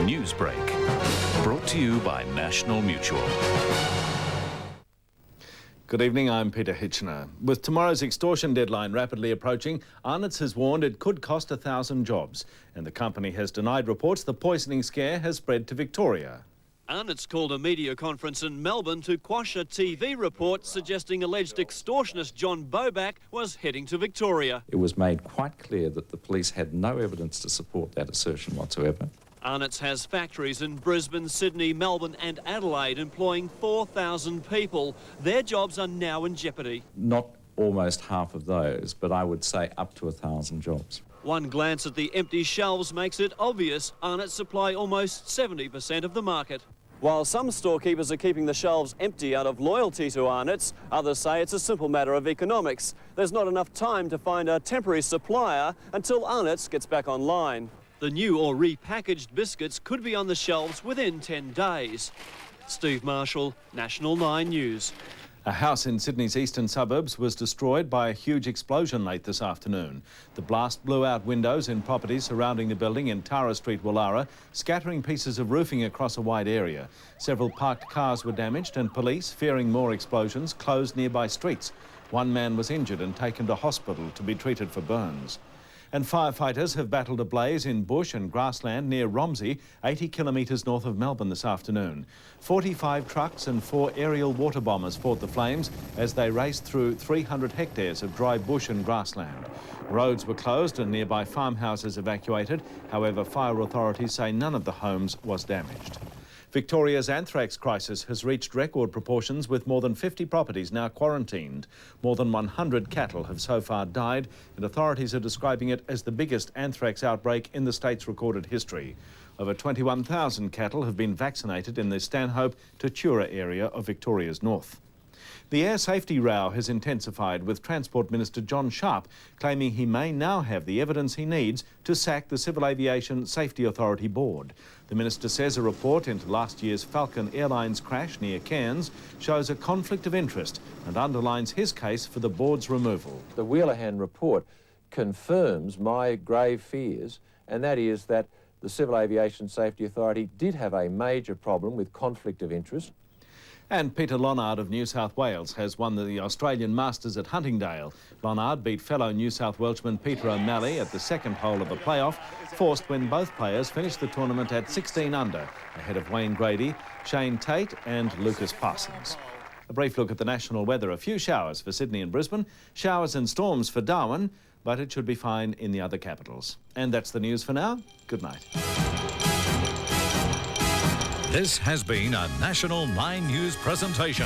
Newsbreak, brought to you by National Mutual. Good evening, I'm Peter Hitchener. With tomorrow's extortion deadline rapidly approaching, Arnott's has warned it could cost 1,000 jobs, and the company has denied reports the poisoning scare has spread to Victoria. Arnott's called a media conference in Melbourne to quash a TV report suggesting alleged extortionist John Boback was heading to Victoria. It was made quite clear that the police had no evidence to support that assertion whatsoever. Arnott's has factories in Brisbane, Sydney, Melbourne and Adelaide employing 4,000 people. Their jobs are now in jeopardy. Not almost half of those, but I would say up to 1,000 jobs. One glance at the empty shelves makes it obvious Arnott's supply almost 70% of the market. While some storekeepers are keeping the shelves empty out of loyalty to Arnott's, others say it's a simple matter of economics. There's not enough time to find a temporary supplier until Arnott's gets back online. The new or repackaged biscuits could be on the shelves within 10 days. Steve Marshall, National 9 News. A house in Sydney's eastern suburbs was destroyed by a huge explosion late this afternoon. The blast blew out windows in properties surrounding the building in Tara Street, Woollahra, scattering pieces of roofing across a wide area. Several parked cars were damaged and police, fearing more explosions, closed nearby streets. One man was injured and taken to hospital to be treated for burns. And firefighters have battled a blaze in bush and grassland near Romsey, 80 kilometres north of Melbourne this afternoon. 45 trucks and 4 aerial water bombers fought the flames as they raced through 300 hectares of dry bush and grassland. Roads were closed and nearby farmhouses evacuated. However, fire authorities say none of the homes was damaged. Victoria's anthrax crisis has reached record proportions with more than 50 properties now quarantined. More than 100 cattle have so far died, and authorities are describing it as the biggest anthrax outbreak in the state's recorded history. Over 21,000 cattle have been vaccinated in the Stanhope to Tura area of Victoria's north. The air safety row has intensified, with Transport Minister John Sharp claiming he may now have the evidence he needs to sack the Civil Aviation Safety Authority board. The minister says a report into last year's Falcon Airlines crash near Cairns shows a conflict of interest and underlines his case for the board's removal. The Wheelahan report confirms my grave fears, and that is that the Civil Aviation Safety Authority did have a major problem with conflict of interest. And Peter Lonard of New South Wales has won the Australian Masters at Huntingdale. Lonard beat fellow New South Welshman Peter O'Malley at the second hole of the playoff, forced when both players finished the tournament at 16 under, ahead of Wayne Grady, Shane Tate and Lucas Parsons. A brief look at the national weather. A few showers for Sydney and Brisbane, showers and storms for Darwin, but it should be fine in the other capitals. And that's the news for now. Good night. This has been a National 9 News presentation.